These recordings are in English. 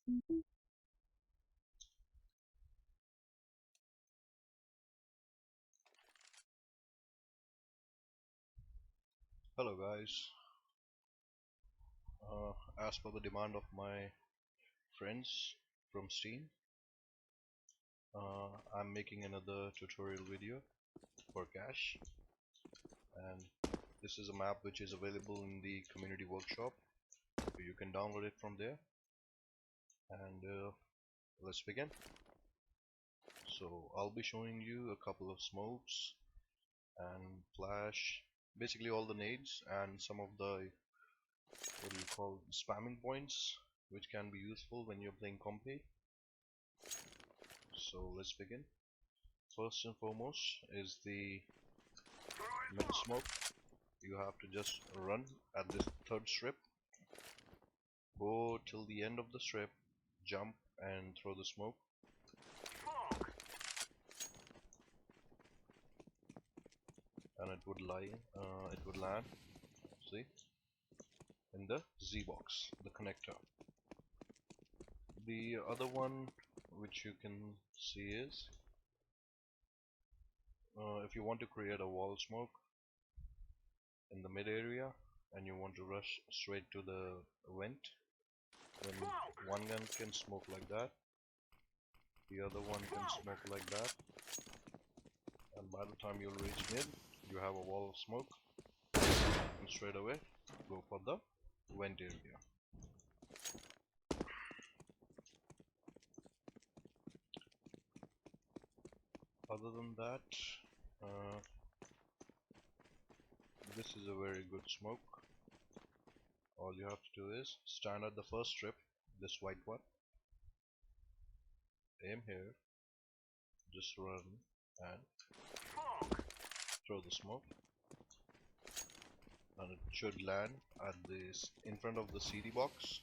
Hello guys, as per the demand of my friends from Steam, I'm making another tutorial video for Cache, and this is a map which is available in the community workshop, so you can download it from there. And let's begin. So I'll be showing you a couple of smokes and flash, basically all the nades and some of the what do you call spamming points which can be useful when you're playing compy. So let's begin. First and foremost is the mid smoke. You have to just run at this third strip, go till the end of the strip, jump and throw the smoke, and it would land, see, in the Z box, the connector. The other one which you can see is if you want to create a wall smoke in the mid area and you want to rush straight to the vent, then one gun can smoke like that, the other one can smoke like that, and by the time you'll reach mid, you have a wall of smoke, and straight away go for the vent area. Other than that, uh, this is a very good smoke. All you have to do is stand at the first strip, this white one, aim here, just run and throw the smoke, and it should land at this in front of the CD box.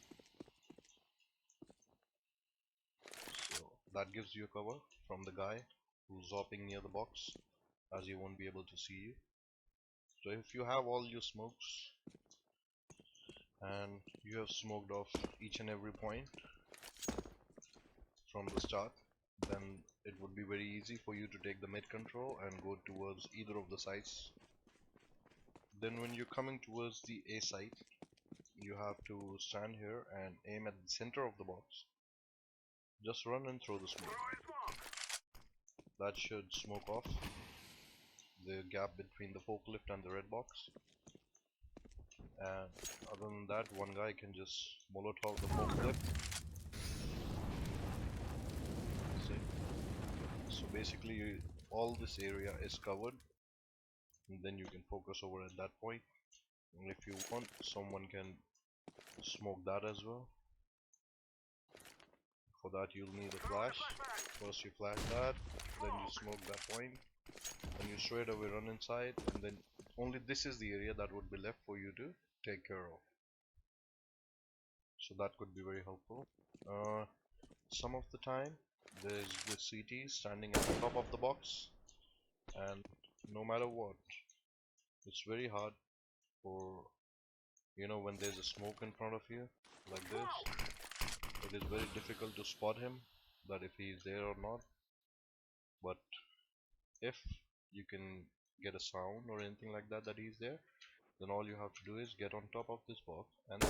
So that gives you cover from the guy who's zopping near the box, as he won't be able to see you. So if you have all your smokes and you have smoked off each and every point from the start, then it would be very easy for you to take the mid control and go towards either of the sides. Then when you're coming towards the A site, you have to stand here and aim at the center of the box. Just run and throw the smoke. That should smoke off the gap between the forklift and the red box. And other than that, one guy can just molotov the forklift. See? So basically all this area is covered, and then you can focus over at that point. And if you want, someone can smoke that as well. For that you'll need a flash. First you flash that, then you smoke that point, and you straight away run inside, and then only this is the area that would be left for you to take care of. So that could be very helpful. Some of the time there's the CT standing at the top of the box, and no matter what, it's very hard for, you know, when there's a smoke in front of you like this, it is very difficult to spot him, that if he is there or not. But if you can get a sound or anything like that he's there, then all you have to do is get on top of this box and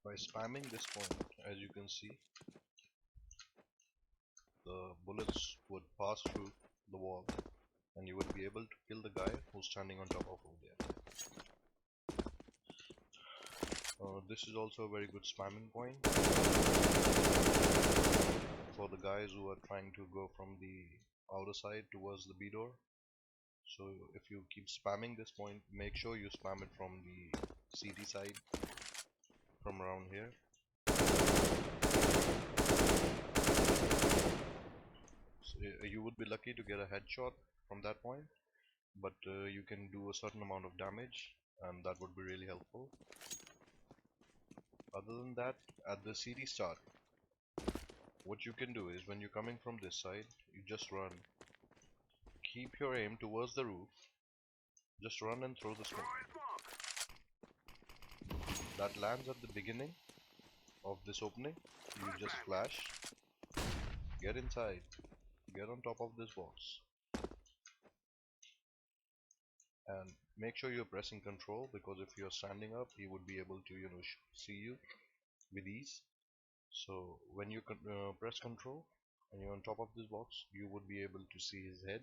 by spamming this point, as you can see, the bullets would pass through the wall and you would be able to kill the guy who's standing on top of there. This is also a very good spamming point for the guys who are trying to go from the outer side towards the B door. So if you keep spamming this point, make sure you spam it from the CD side, from around here. So you would be lucky to get a headshot from that point, but you can do a certain amount of damage, and that would be really helpful. Other than that, at the CD start, what you can do is when you're coming from this side, you just run. Keep your aim towards the roof. Just run and throw the smoke. that lands at the beginning of this opening, you just flash, get inside, get on top of this box, and make sure you're pressing control, because if you're standing up he would be able to see you with ease. So when you press control and you're on top of this box, you would be able to see his head,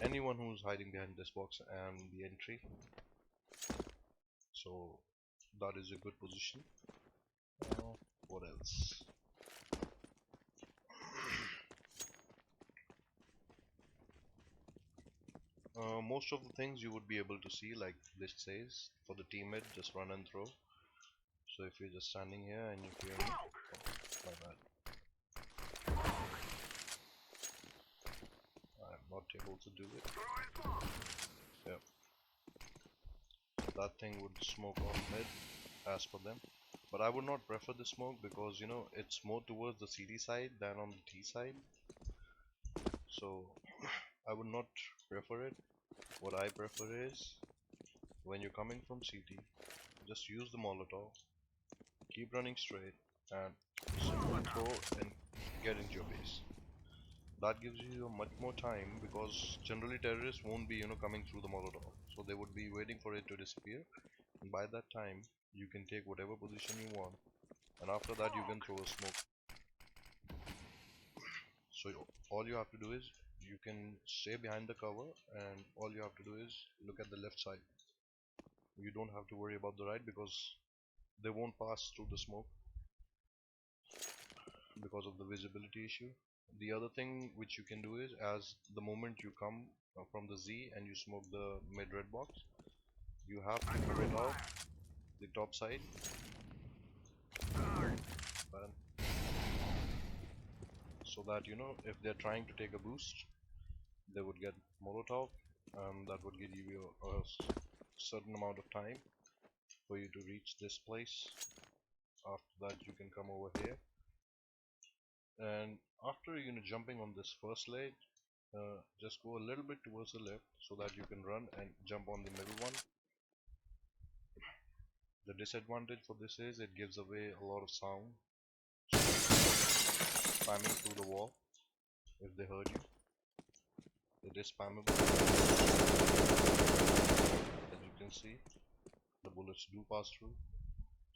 anyone who's hiding behind this box, and the entry. So that is a good position. What else? Most of the things you would be able to see, like this says, for the teammate, just run and throw. So if you're just standing here and if you're like that, I'm not able to do it. Yep. That thing would smoke off mid as per them. But I would not prefer the smoke, because it's more towards the CD side than on the T side. So I would not prefer it. What I prefer is, when you're coming from CT, just use the Molotov, keep running straight, and simply throw and get into your base. That gives you a much more time, because generally terrorists won't be coming through the Molotov, so they would be waiting for it to disappear, and by that time you can take whatever position you want, and after that you can throw a smoke. So all you have to do is, you can stay behind the cover, and all you have to do is look at the left side. You don't have to worry about the right, because they won't pass through the smoke because of the visibility issue. The other thing which you can do is, as the moment you come from the Z and you smoke the mid red box, you have to move it off the top side, so that if they're trying to take a boost, they would get Molotov, that would give you a certain amount of time for you to reach this place. After that you can come over here, and after jumping on this first leg, just go a little bit towards the left so that you can run and jump on the middle one. The disadvantage for this is, it gives away a lot of sound, spamming through the wall. If they heard you, it is spammable. As you can see, the bullets do pass through,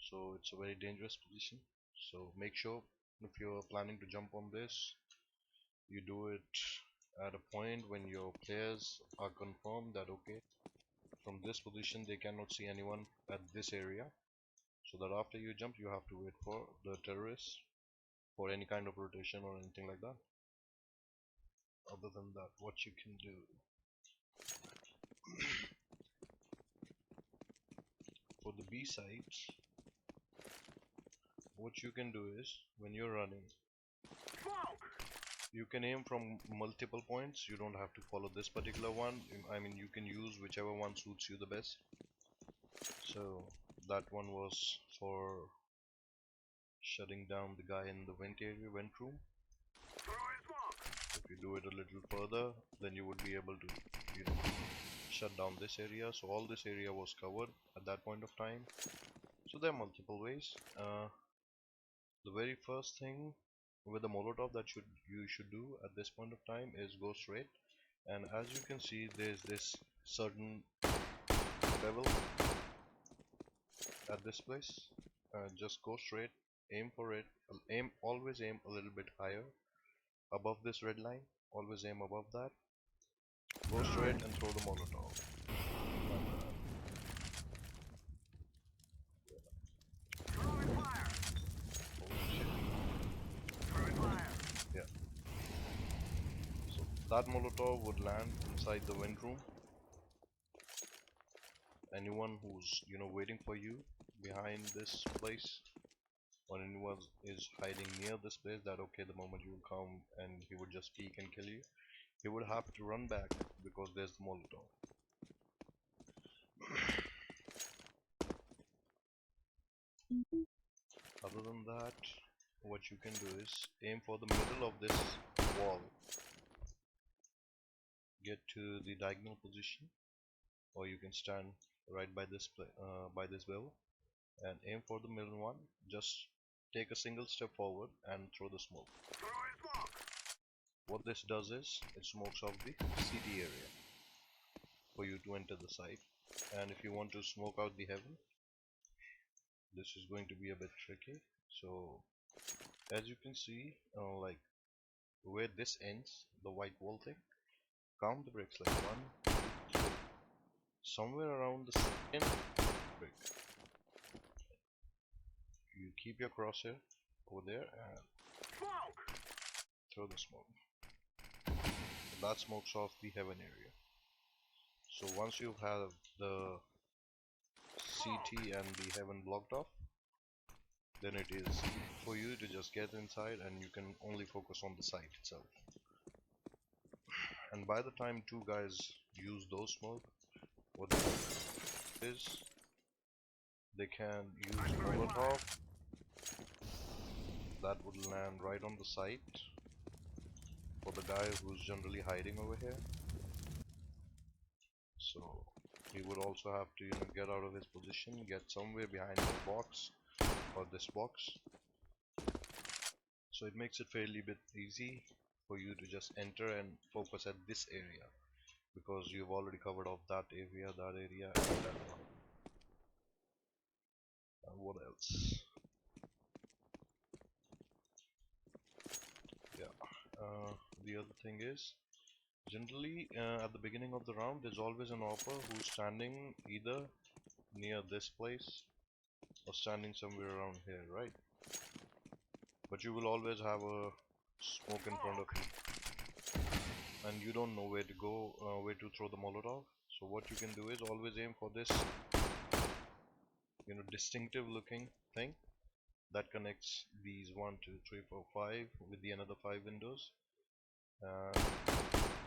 so it's a very dangerous position. So make sure, if you're planning to jump on this, you do it at a point when your players are confirmed that okay, from this position they cannot see anyone at this area, so that after you jump you have to wait for the terrorists for any kind of rotation or anything like that. Other than that, what you can do, for the B sides, what you can do is, when you're running, you can aim from multiple points. You don't have to follow this particular one. I mean, you can use whichever one suits you the best. So that one was for shutting down the guy in the vent room. If you do it a little further, then you would be able to shut down this area. So all this area was covered at that point of time. So there are multiple ways. The very first thing with the Molotov that you should do at this point of time is go straight, and as you can see, there's this certain bevel at this place. Just go straight, aim for it, always aim a little bit higher above this red line, always aim above that, go straight and throw the Molotov. Yeah, so that Molotov would land inside the wind room. Anyone who's waiting for you behind this place, or anyone is hiding near this place, that okay, the moment you come and he would just peek and kill you, he would have to run back because there's the Molotov. Other than that, what you can do is aim for the middle of this wall, get to the diagonal position, or you can stand right by this by this well, and aim for the middle one. Just take a single step forward and throw the smoke. What this does is it smokes off the CT area for you to enter the site. And if you want to smoke out the heaven, this is going to be a bit tricky. So as you can see, like where this ends, the white wall thing, count the bricks like 1, 2, 3. Somewhere around the second brick, you keep your crosshair over there and throw the smoke. That smokes off the heaven area. So once you have the CT and the heaven blocked off, then it is for you to just get inside and you can only focus on the site itself. And by the time two guys use those smoke, what they do is they can use Molotov that would land right on the site for the guy who's generally hiding over here. So he would also have to, get out of his position, get somewhere behind the box or this box. So it makes it fairly bit easy for you to just enter and focus at this area, because you've already covered off that area, and that one. And what else? Yeah. The other thing is, generally at the beginning of the round, there's always an AWPer who's standing either near this place or standing somewhere around here, right? But you will always have a smoke in front of you, and you don't know where to go, where to throw the Molotov. So what you can do is always aim for this, distinctive looking thing that connects these 1, 2, 3, 4, 5 with the another 5 windows.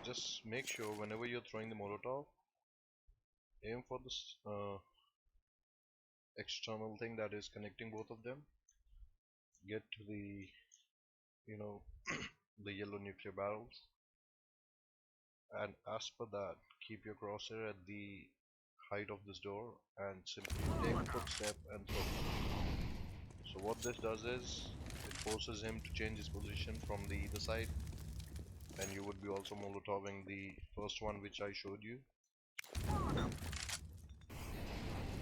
Just make sure whenever you're throwing the Molotov, aim for this external thing that is connecting both of them. Get to the, the yellow nuclear barrels, and as per that, keep your crosshair at the height of this door and simply take a footstep and throw. So what this does is it forces him to change his position from the either side, and you would be also molotoving the first one which I showed you.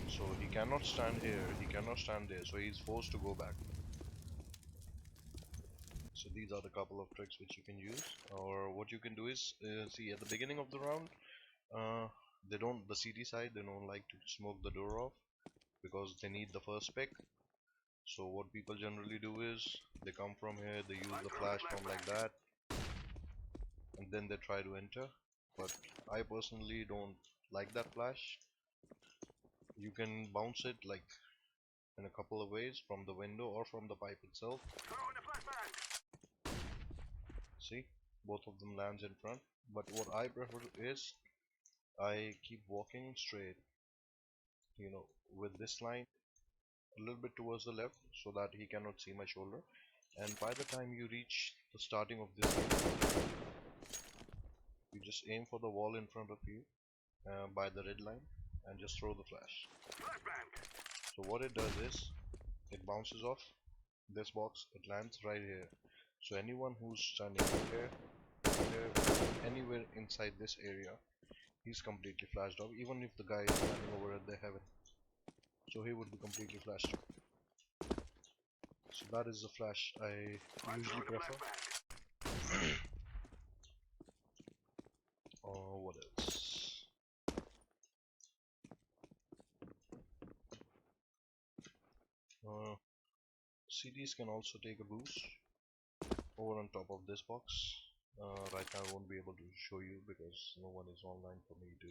So he cannot stand here, he cannot stand there, so he's forced to go back. So these are the couple of tricks which you can use. Or what you can do is, see at the beginning of the round, the CT side, they don't like to smoke the door off because they need the first pick. So what people generally do is they come from here, they use the flash from like that, and then they try to enter. But I personally don't like that flash. You can bounce it like in a couple of ways, from the window or from the pipe itself. See, both of them lands in front. But what I prefer is I keep walking straight, with this line a little bit towards the left so that he cannot see my shoulder. And by the time you reach the starting of this game, you just aim for the wall in front of you by the red line and just throw the flash. So what it does is it bounces off this box, it lands right here. So anyone who's standing here, anywhere inside this area, he's completely flashed off, even if the guy is standing over at the heaven. So he would be completely flashed. So that is the flash I usually prefer. What else? CDs can also take a boost over on top of this box. Right now I won't be able to show you because no one is online for me to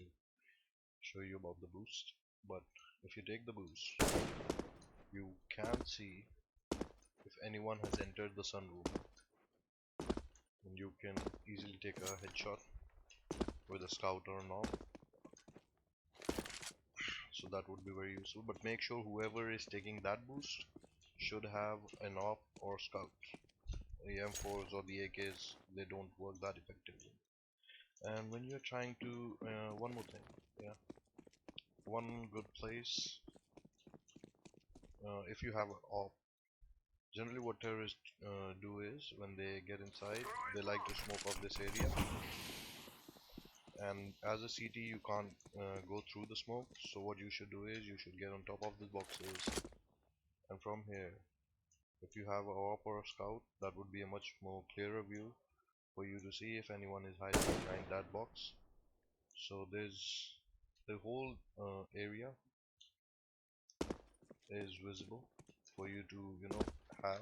show you about the boost. But if you take the boost, you can see if anyone has entered the sunroom, and you can easily take a headshot with a scout or an op. So that would be very useful, but make sure whoever is taking that boost should have an op or scout. The M4s or the AKs, they don't work that effectively. And when you're trying to, one more thing, yeah, one good place if you have an op, generally what terrorists do is when they get inside, they like to smoke off this area. And as a CT, you can't go through the smoke. So what you should do is you should get on top of the boxes, and from here, if you have a op or a scout, that would be a much more clearer view for you to see if anyone is hiding behind that box. So there's the whole area is visible for you to have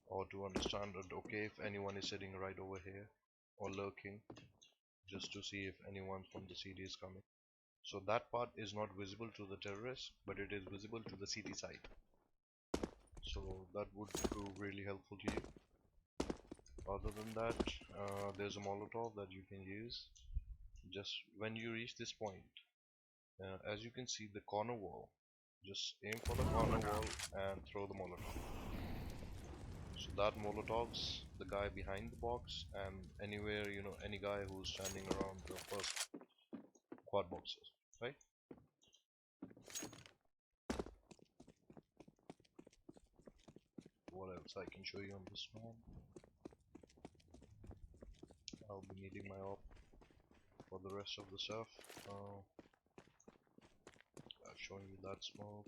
or to understand that okay, if anyone is sitting right over here or lurking, just to see if anyone from the CD is coming. So that part is not visible to the terrorists, but it is visible to the CD side. So that would prove really helpful to you. Other than that, there's a Molotov that you can use just when you reach this point. As you can see the corner wall, just aim for the corner wall and throw the Molotov. So that Molotovs the guy behind the box and anywhere, any guy who's standing around the first quad boxes, right? What else I can show you on this one? I'll be needing my op for the rest of the stuff. I've shown you that smoke.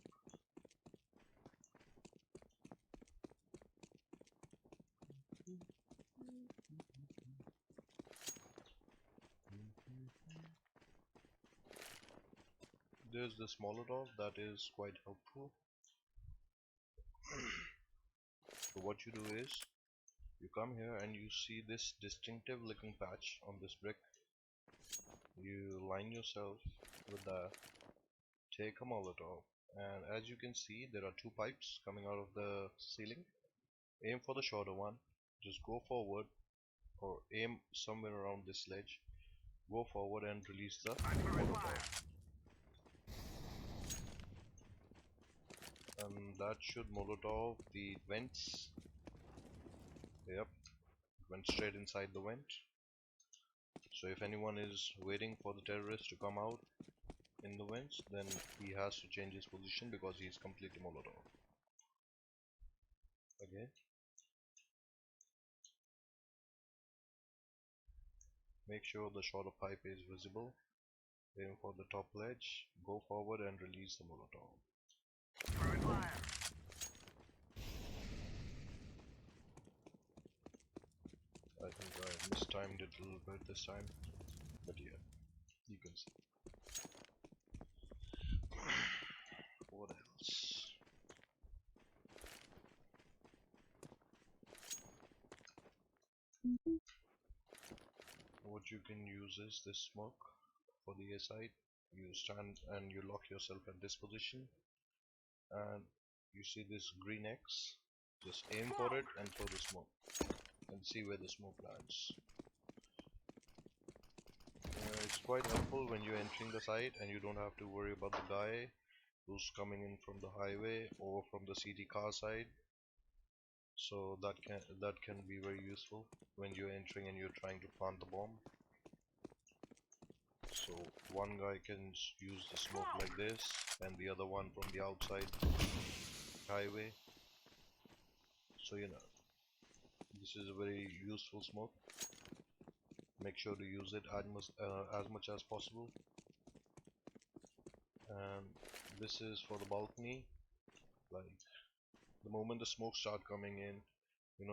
There's this Molotov that is quite helpful. So what you do is you come here and you see this distinctive looking patch on this brick. You line yourself with that, take a Molotov, and as you can see there are two pipes coming out of the ceiling. Aim for the shorter one, just go forward or aim somewhere around this ledge, go forward and release the Molotov. And that should Molotov the vents. Yep, went straight inside the vent. So if anyone is waiting for the terrorist to come out in the vents, then he has to change his position because he is completely Molotov. Okay. Make sure the shorter pipe is visible. Aim for the top ledge, go forward and release the Molotov. I think I mistimed it a little bit this time, but yeah, you can see. What else? What you can use is this smoke for the A side. You stand and you lock yourself at this position, and you see this green X. Just aim for it and throw the smoke, and see where the smoke lands. It's quite helpful when you're entering the site and you don't have to worry about the guy who's coming in from the highway or from the CD car side. So that can be very useful when you're entering and you're trying to plant the bomb. So one guy can use the smoke like this and the other one from the outside highway. So this is a very useful smoke. Make sure to use it as much as possible. And this is for the balcony. Like the moment the smoke start coming in,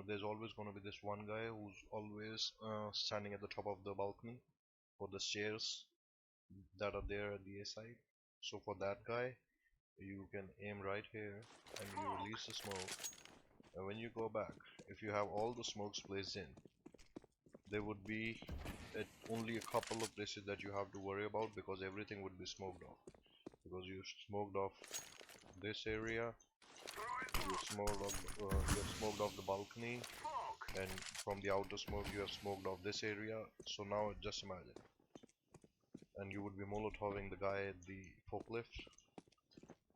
there's always going to be this one guy who's always standing at the top of the balcony for the stairs that are there at the A side. So for that guy, you can aim right here and you release the smoke, and when you go back, if you have all the smokes placed in, there would be only a couple of places that you have to worry about because everything would be smoked off. Because you smoked off this area, you have smoked off the balcony, and from the outer smoke you have smoked off this area. So now just imagine, and you would be molotoving the guy at the forklift.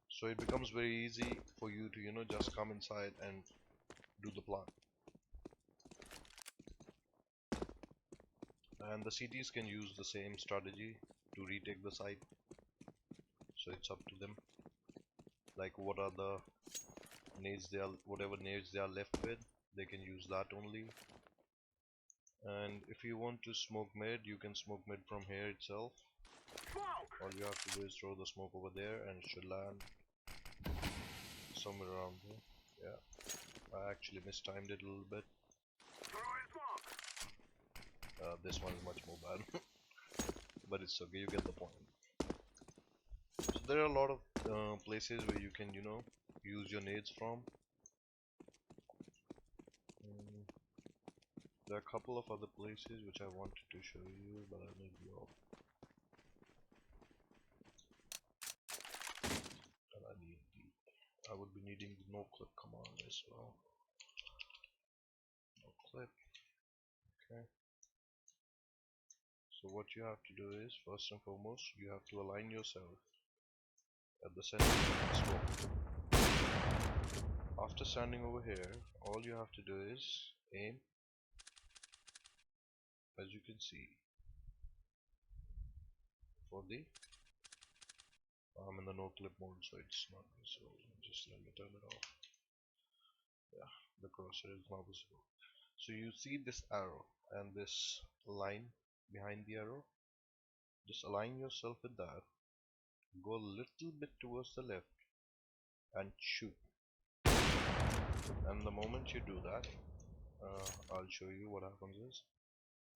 So it becomes very easy for you to just come inside and do the plan. And the CTs can use the same strategy to retake the site, so it's up to them. like what are the nades they are, whatever nades they are left with, they can use that only. And if you want to smoke mid, you can smoke mid from here itself. All you have to do is throw the smoke over there and it should land somewhere around here. Yeah, I actually mistimed it a little bit. This one is much more bad. But it's okay, you get the point. So there are a lot of places where you can, you know, use your nades from. There are a couple of other places which I wanted to show you, but I may be off. And I would be needing the no clip command as well. No clip. Okay. So what you have to do is, first and foremost, you have to align yourself at the center of this wall. After standing over here, all you have to do is aim, as you can see, for the I'm in the no clip mode, so it's not visible. Just let me turn it off. Yeah, the cursor is now visible. So you see this arrow and this line behind the arrow. Just align yourself with that. Go a little bit towards the left and shoot. And the moment you do that, I'll show you what happens is,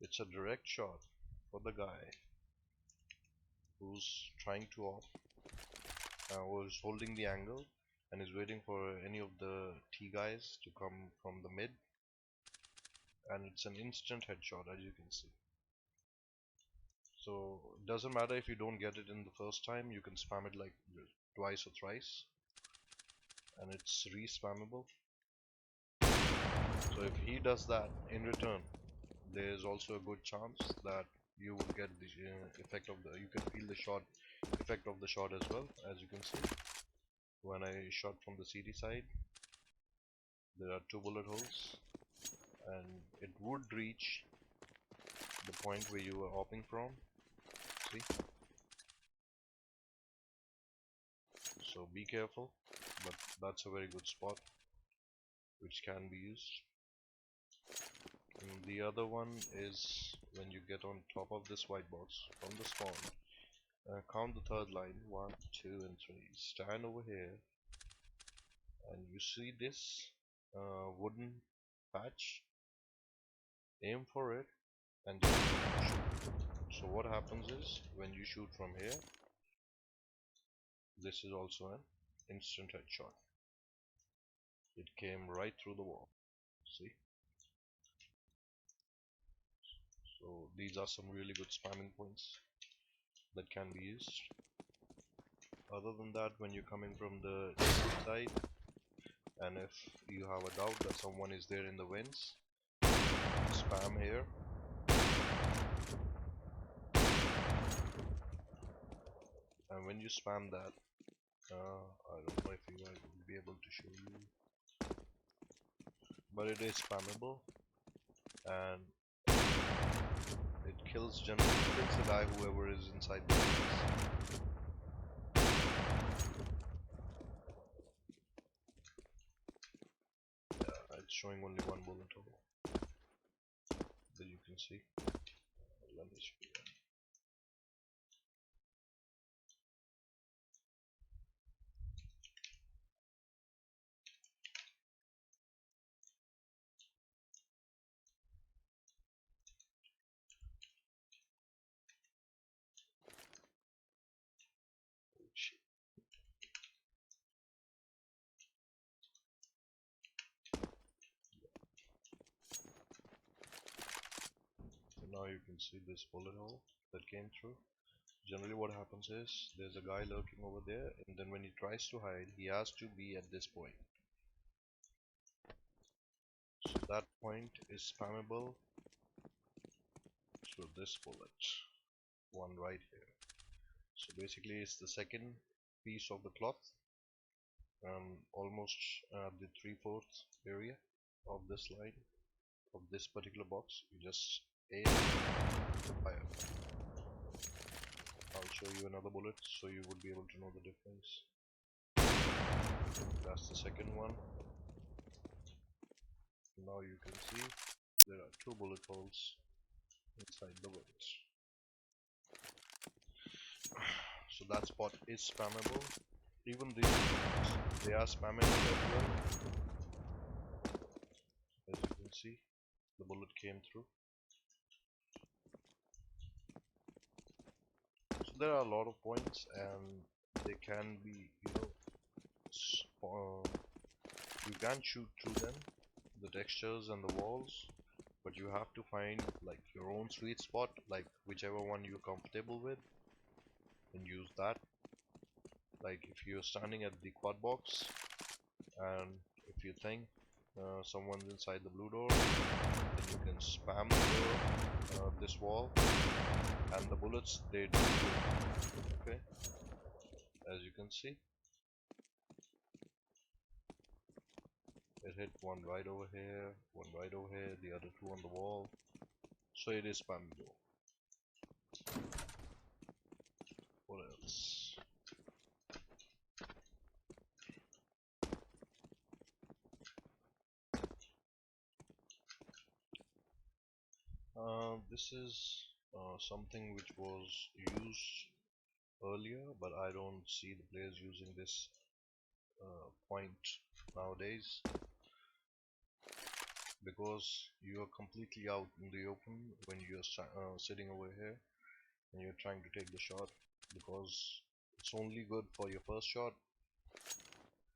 it's a direct shot for the guy who's trying to off, who's holding the angle and is waiting for any of the T guys to come from the mid, and it's an instant headshot, as you can see. So it doesn't matter if you don't get it in the first time, you can spam it like twice or thrice and it's re-spammable. So if he does that in return, there's also a good chance that you would get the effect of the, you can feel the shot effect of the shot as well. As you can see, when I shot from the CD side, there are 2 bullet holes and it would reach the point where you were hopping from. See? So be careful, but that's a very good spot which can be used. And the other one is when you get on top of this white box from the spawn, count the third line, 1, 2 and 3, stand over here and you see this wooden patch, aim for it and just shoot. So what happens is, when you shoot from here, this is also an instant headshot. It came right through the wall. See? So these are some really good spamming points that can be used. Other than that, when you're coming from the side, and if you have a doubt that someone is there in the vents, spam here. And when you spam that, I don't know if you guys will be able to show you, but it is spammable and it kills the guy whoever is inside the vents. Yeah, it's showing only 1 bullet hole that you can see. Let me show you. Oh, shit. So now you can see this bullet hole that came through. Generally what happens is, there's a guy lurking over there, and then when he tries to hide, he has to be at this point. So that point is spammable through this bullet, one right here. So basically it's the second piece of the cloth, almost the 3/4 area of this line, of this particular box. You just aim, fire. I'll show you another bullet so you would be able to know the difference. That's the second one. Now you can see there are two bullet holes inside the wings. So that spot is spammable. Even these ones, they are spammable as well. As you can see, the bullet came through. So there are a lot of points, and they can be, you can shoot through them, the textures and the walls, but you have to find like your own sweet spot, like whichever one you're comfortable with, and use that. Like if you're standing at the quad box, and if you think someone's inside the blue door, then you can spam the door, this wall, and the bullets, they do go. Okay, as you can see, it hit one right over here, one right over here, the other two on the wall. So it is spammable. What else? This is something which was used earlier, but I don't see the players using this point nowadays, because you are completely out in the open when you're sitting over here and you're trying to take the shot, because it's only good for your first shot.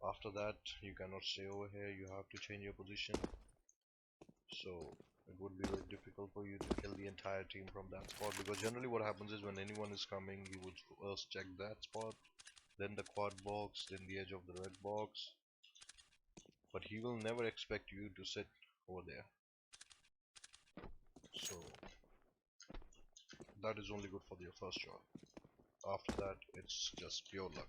After that you cannot stay over here, you have to change your position, so it would be very difficult for you to kill the entire team from that spot, because generally what happens is when anyone is coming, he would first check that spot, then the quad box, then the edge of the red box, but he will never expect you to sit over there. So that is only good for your first shot. After that it's just pure luck.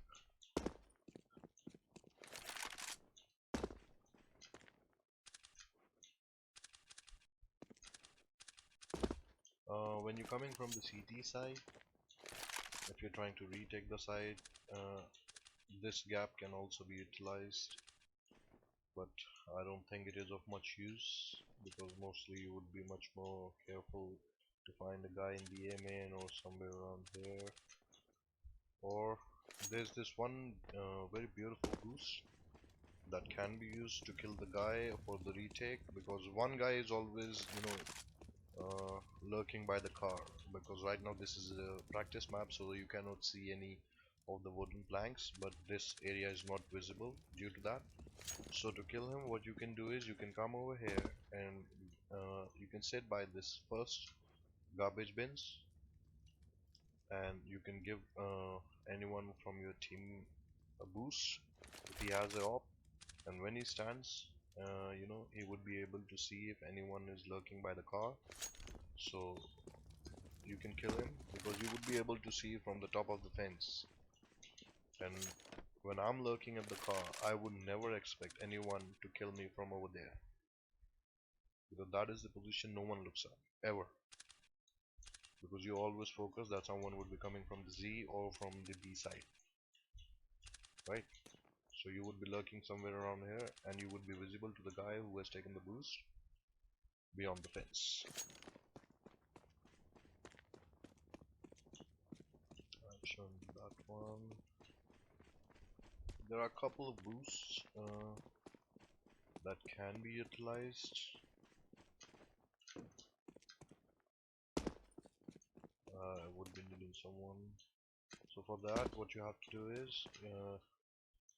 When you're coming from the CT side, if you're trying to retake the side, this gap can also be utilized, but I don't think it is of much use, because mostly you would be much more careful to find a guy in the A main or somewhere around here. Or there's this one very beautiful boost that can be used to kill the guy for the retake, because one guy is always, lurking by the car, because right now this is a practice map, so you cannot see any of the wooden planks, but this area is not visible due to that. So to kill him, what you can do is you can come over here and you can sit by this first garbage bins, and you can give anyone from your team a boost if he has a op, and when he stands, he would be able to see if anyone is lurking by the car, so you can kill him, because you would be able to see from the top of the fence. And when I'm lurking at the car, I would never expect anyone to kill me from over there, because that is the position no one looks at ever, because you always focus that someone would be coming from the Z or from the B side, right? So you would be lurking somewhere around here, and you would be visible to the guy who has taken the boost beyond the fence. I've shown that one. There are a couple of boosts that can be utilized. I would be needing someone. So for that, what you have to do is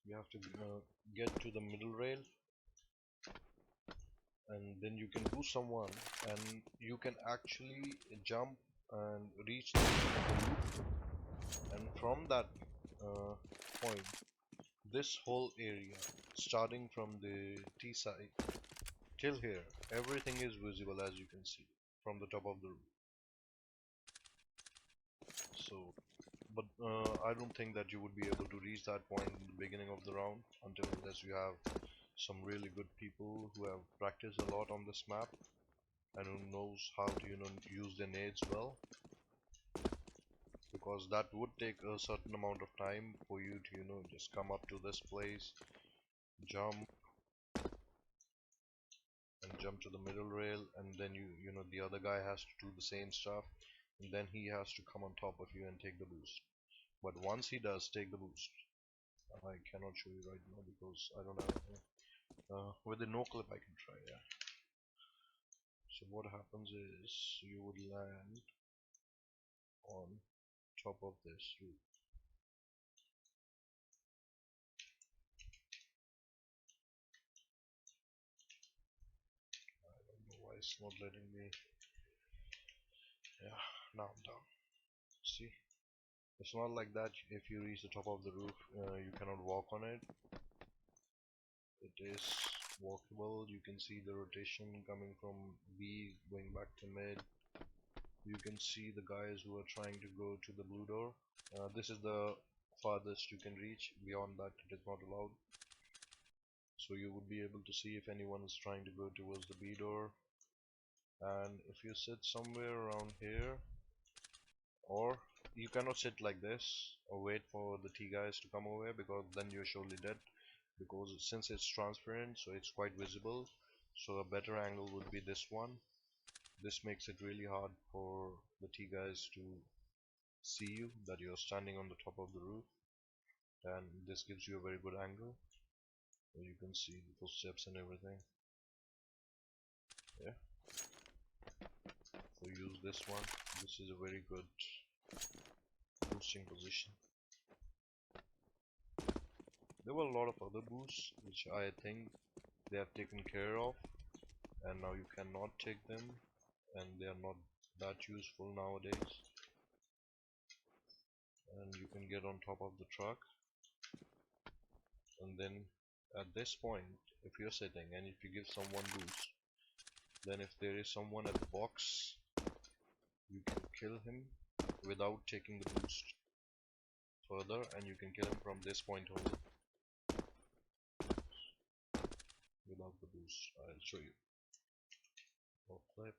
you have to get to the middle rail, and then you can boost someone, and you can actually jump and reach the loop, and from that point, this whole area, starting from the T side till here, everything is visible, as you can see from the top of the roof. So, but I don't think that you would be able to reach that point in the beginning of the round, until unless you have some really good people who have practiced a lot on this map and who knows how to use the nades well, because that would take a certain amount of time for you to just come up to this place, jump and jump to the middle rail, and then you know the other guy has to do the same stuff, and then he has to come on top of you and take the boost. But once he does take the boost, I cannot show you right now because I don't have with the no clip I can try, yeah. So what happens is you would land on top of this roof. I don't know why it's not letting me. Yeah, now I'm down. See, it's not like that. If you reach the top of the roof, you cannot walk on it. It is walkable. You can see the rotation coming from B going back to mid. You can see the guys who are trying to go to the blue door. This is the farthest you can reach. Beyond that it is not allowed. So you would be able to see if anyone is trying to go towards the B door. And if you sit somewhere around here, or you cannot sit like this or wait for the T guys to come over, because then you're surely dead, because since it's transparent, so it's quite visible. So a better angle would be this one. This makes it really hard for the T guys to see you, that you're standing on the top of the roof, and this gives you a very good angle where you can see the footsteps and everything. Yeah, so use this one. This is a very good boosting position. There were a lot of other boosts which I think they have taken care of, and now you cannot take them, and they are not that useful nowadays. And you can get on top of the truck, and then at this point, if you're sitting and if you give someone boost, then if there is someone at the box, you can kill him without taking the boost further, and you can kill him from this point only without the boost. I'll show you. More clip.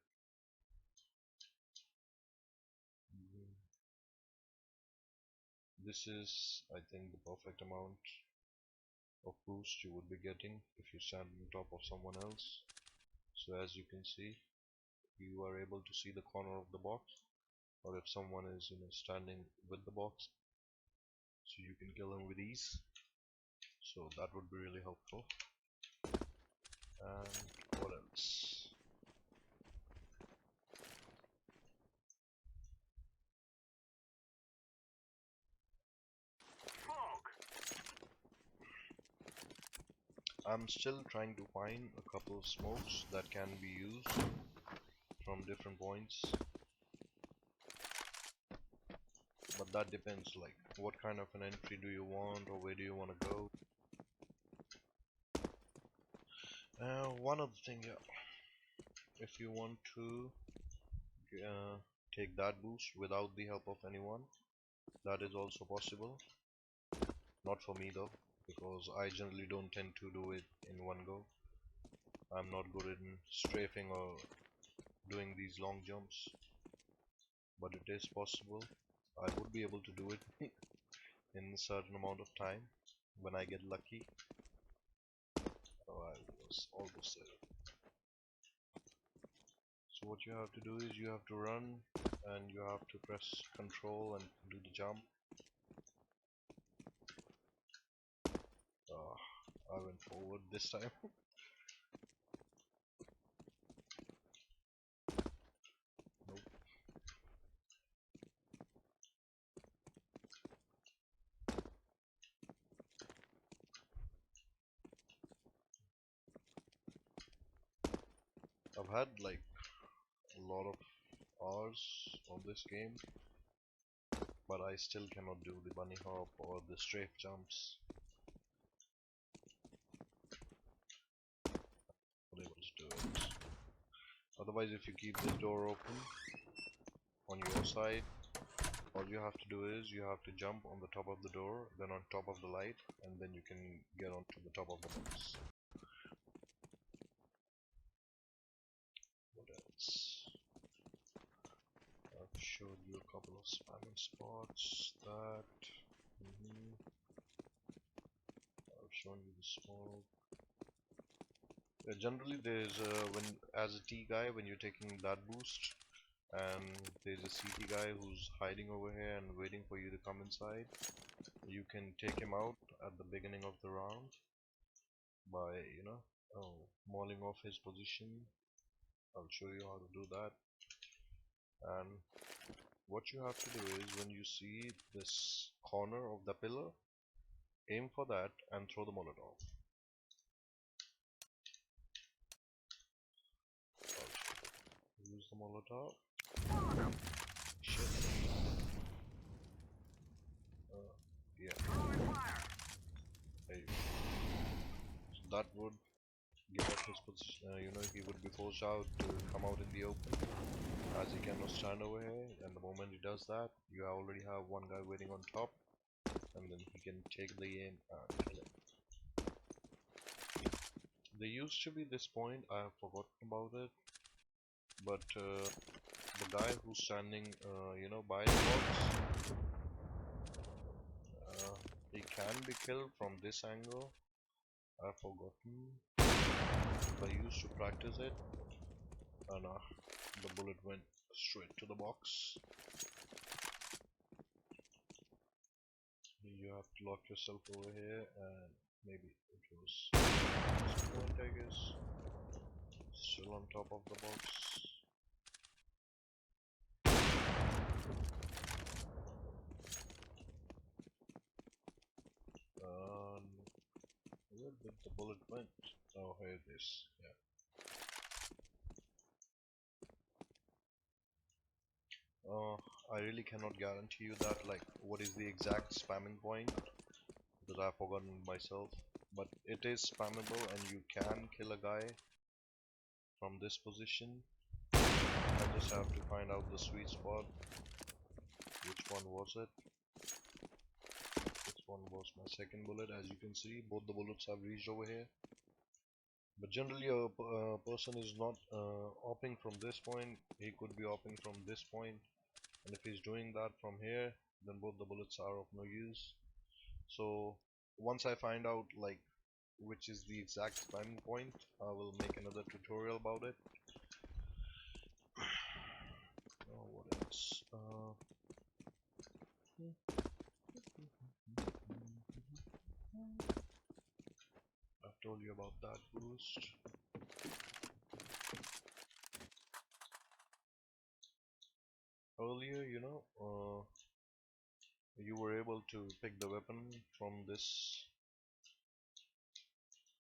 This is, I think, the perfect amount of boost you would be getting if you stand on top of someone else. So as you can see, you are able to see the corner of the box, or if someone is standing with the box, so you can kill them with ease. So that would be really helpful. And what else? I'm still trying to find a couple of smokes that can be used from different points, but that depends, like what kind of an entry do you want, or where do you want to go. One other thing, yeah, if you want to take that boost without the help of anyone, that is also possible. Not for me though, because I generally don't tend to do it in one go. I'm not good in strafing or doing these long jumps, but it is possible. I would be able to do it in a certain amount of time when I get lucky. Oh, I was almost there. So what you have to do is you have to run, and you have to press control and do the jump. I went forward this time. Nope. I've had like a lot of hours on this game, but I still cannot do the bunny hop or the strafe jumps. Not able to do it. Otherwise, if you keep this door open on your side, all you have to do is you have to jump on the top of the door, then on top of the light, and then you can get onto the top of the box. What else? I've showed you a couple of spammin spots. That I've showing you the smoke. Generally, there's when as a T guy when you're taking that boost, and there's a CT guy who's hiding over here and waiting for you to come inside. You can take him out at the beginning of the round by mauling off his position. I'll show you how to do that. And what you have to do is when you see this corner of the pillar, aim for that and throw the Molotov. Use the Molotov. Shit. Yeah. There you go. So that would give up his position. He would be forced out to come out in the open, as he cannot stand over here. And the moment he does that, you already have one guy waiting on top, and then he can take the aim and kill him. There used to be this point, I have forgotten about it, but the guy who's standing, by the box, he can be killed from this angle. I've forgotten. I used to practice it, and the bullet went straight to the box. You have to lock yourself over here, and maybe it was this point, I guess. Still on top of the box. Where did the bullet went? Oh, here it is. Yeah. I really cannot guarantee you that, like, what is the exact spamming point, because I've forgotten myself. But it is spammable, and you can kill a guy from this position. I just have to find out the sweet spot. Which one was it? This one was my second bullet. As you can see, both the bullets have reached over here. But generally, a person is not opping from this point. He could be opping from this point, and if he's doing that from here, then both the bullets are of no use. So once I find out like which is the exact spamming point, I will make another tutorial about it. What else? I've told you about that boost. Earlier, you were able to pick the weapon from this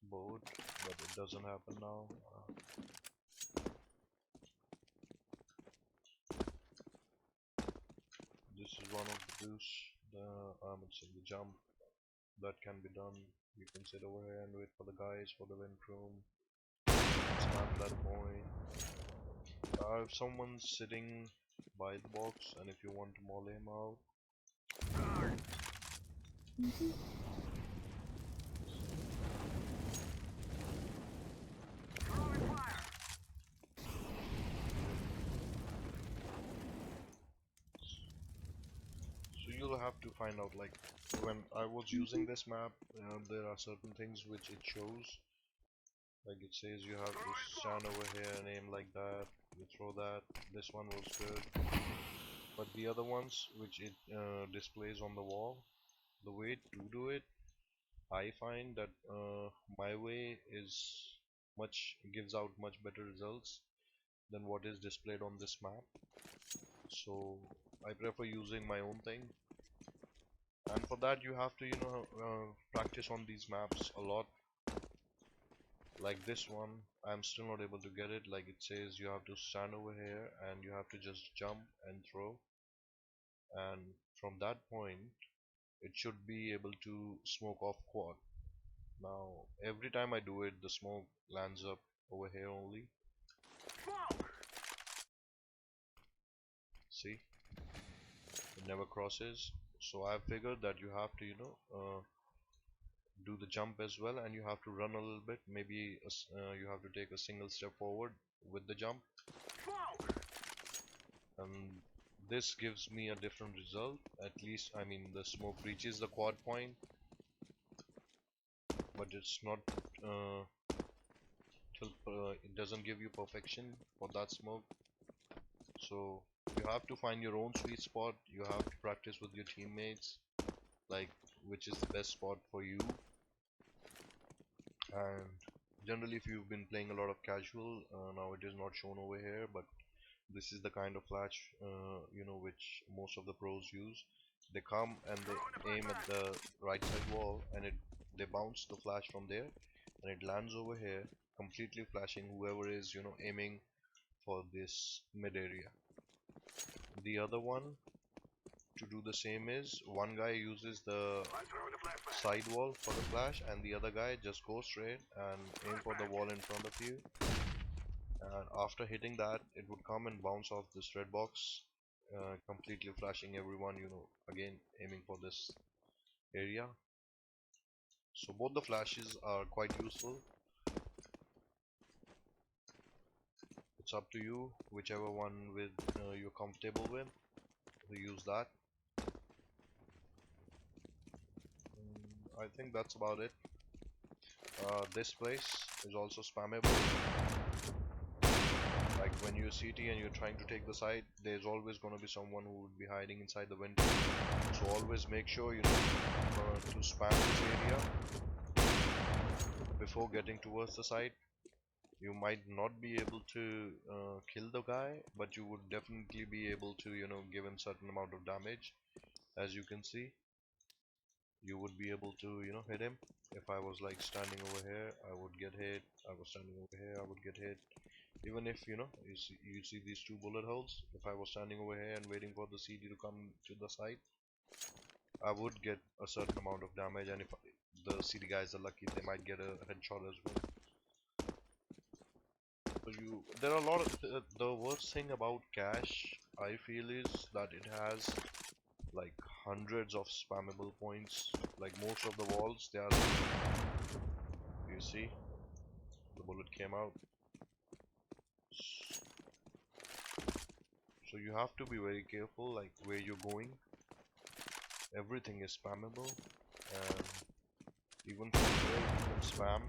board, but it doesn't happen now. This is one of the boosts, the jump that can be done. You can sit over here and wait for the guys for the vent room. Spam that point. If someone's sitting by the box, and if you want to maul him out, so you'll have to find out, like, when I was using this map, there are certain things which it shows. Like it says you have to stand over here and aim like that, you throw that. This one was good, but the other ones which it displays on the wall, the way to do it, I find that my way gives out much better results than what is displayed on this map. So I prefer using my own thing, and for that you have to practice on these maps a lot. Like this one, I'm still not able to get it. Like it says you have to stand over here and you have to just jump and throw, and from that point it should be able to smoke off quad. Now every time I do it, the smoke lands up over here only. See, it never crosses. So I figured that you have to do the jump as well, and you have to run a little bit. Maybe you have to take a single step forward with the jump, and this gives me a different result. At least, I mean, the smoke reaches the quad point, but it's not it doesn't give you perfection for that smoke. So you have to find your own sweet spot. You have to practice with your teammates, like which is the best spot for you. And generally, if you've been playing a lot of casual, now it is not shown over here, but this is the kind of flash, which most of the pros use. They come and they aim at the right side wall, and they bounce the flash from there, and it lands over here, completely flashing whoever is, aiming for this mid area. The other one to do the same is one guy uses the side wall for the flash, and the other guy just goes straight and aim for the wall in front of you, and after hitting that it would come and bounce off this red box, completely flashing everyone, again aiming for this area. So both the flashes are quite useful. It's up to you, whichever one you're comfortable with, to use that. I think that's about it. This place is also spammable. Like when you're CT and you're trying to take the site, there's always going to be someone who would be hiding inside the window. So always make sure to spam this area before getting towards the site. You might not be able to kill the guy, but you would definitely be able to give him certain amount of damage. As you can see, you would be able to hit him. If I was like standing over here, I would get hit. I was standing over here, I would get hit. Even if you see these two bullet holes, if I was standing over here and waiting for the CD to come to the site, I would get a certain amount of damage, and if the CD guys are lucky, they might get a headshot as well. So there are a lot of the worst thing about cache, I feel, is that it has like hundreds of spammable points. Like most of the walls, they are. You see, the bullet came out. So you have to be very careful, like where you're going. Everything is spammable, and even from here you can spam.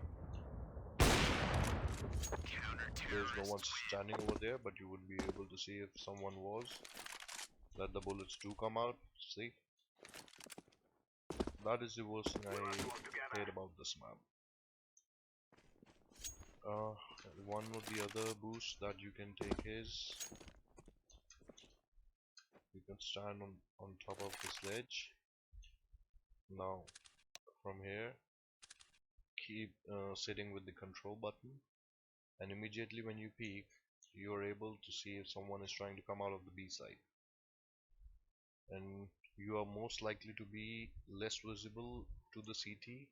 There's no one standing over there, but you would be able to see if someone was. Let the bullets do come out. See, that is the worst thing I hate about this map. One of the other boosts that you can take is you can stand on top of this ledge. Now from here, keep sitting with the control button, and immediately when you peek, you are able to see if someone is trying to come out of the B side, and you are most likely to be less visible to the CT,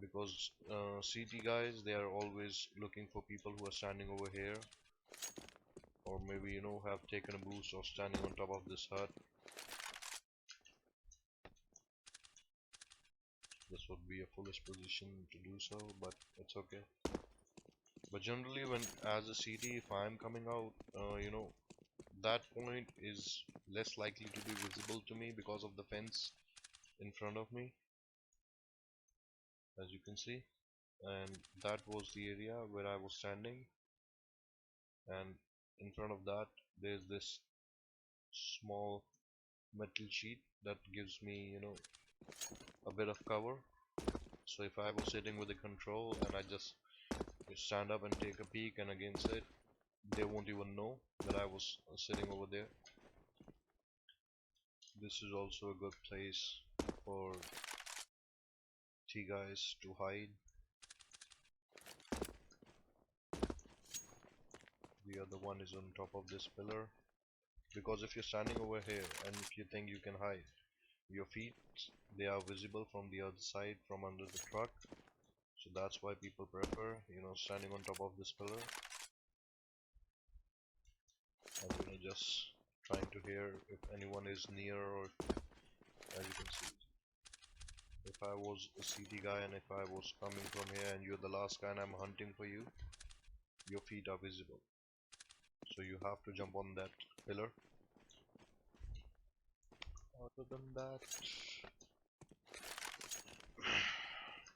because CT guys, they are always looking for people who are standing over here, or maybe have taken a boost or standing on top of this hut. This would be a foolish position to do so, but it's okay. But generally, when as a CT, if I'm coming out, that point is less likely to be visible to me because of the fence in front of me, as you can see. And that was the area where I was standing, and in front of that there's this small metal sheet that gives me a bit of cover. So if I was sitting with the control and I just stand up and take a peek and again sit, they won't even know that I was sitting over there. This is also a good place for T guys to hide. The other one is on top of this pillar, because if you're standing over here and if you think you can hide, your feet, they are visible from the other side, from under the truck. So that's why people prefer standing on top of this pillar, and just trying to hear if anyone is near, or as you can see, if I was a CT guy and if I was coming from here and you're the last guy and I'm hunting for you, your feet are visible, so you have to jump on that pillar. Other than that,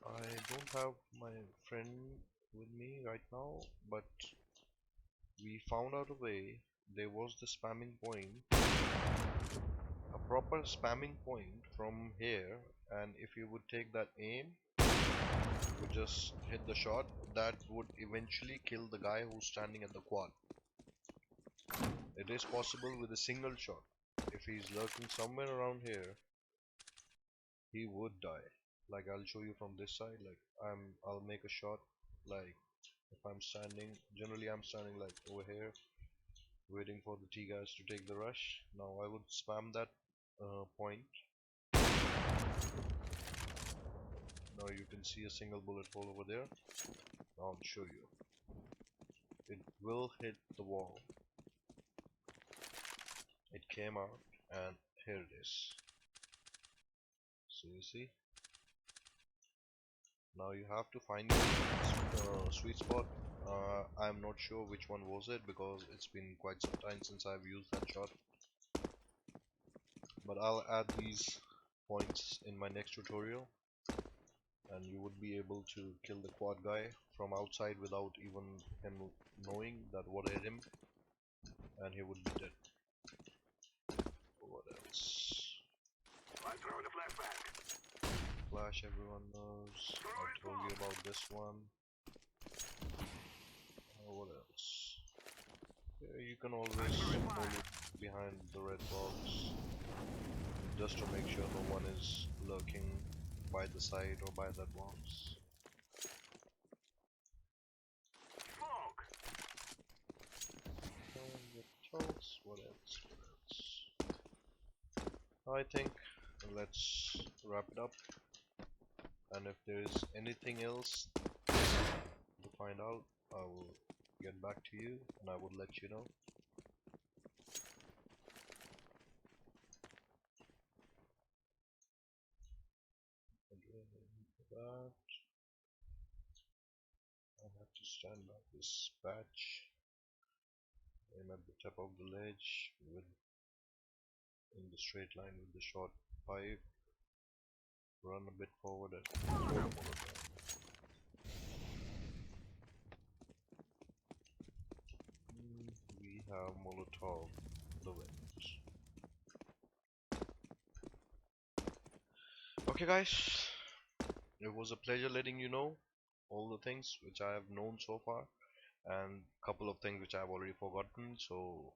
I don't have my friend with me right now, but we found out a way. There was the spamming point, a proper spamming point from here, and if you would take that aim, would just hit the shot, that would eventually kill the guy who's standing at the quad. It is possible with a single shot. If he's lurking somewhere around here, he would die. Like I'll show you from this side. Like I'll make a shot. Like if I'm standing, generally I'm standing like over here, waiting for the T guys to take the rush. Now I would spam that point. Now you can see a single bullet hole over there. Now I'll show you. It will hit the wall. It came out, and here it is. So you see. Now you have to find the sweet spot. I'm not sure which one was it because it's been quite some time since I've used that shot. But I'll add these points in my next tutorial, and you would be able to kill the quad guy from outside without even him knowing that what hit him, and he would be dead. What else? Flash, everyone knows. I told you about this one. What else? Yeah, you can always move behind the red box just to make sure no one is lurking by the side or by that box. What else? What else? What else? I think let's wrap it up. And if there is anything else to find out, I will get back to you and I will let you know. That I have to stand by this patch. Aim at the top of the ledge with in the straight line with the short pipe. Run a bit forward and throw the Molotov. We have Molotov the wind. Okay guys, it was a pleasure letting you know all the things which I have known so far, and couple of things which I have already forgotten, so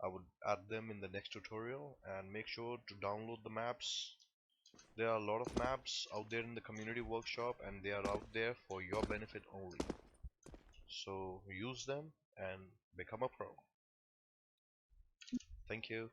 I would add them in the next tutorial. And make sure to download the maps. There are a lot of maps out there in the community workshop, and they are out there for your benefit only. So use them and become a pro. Thank you.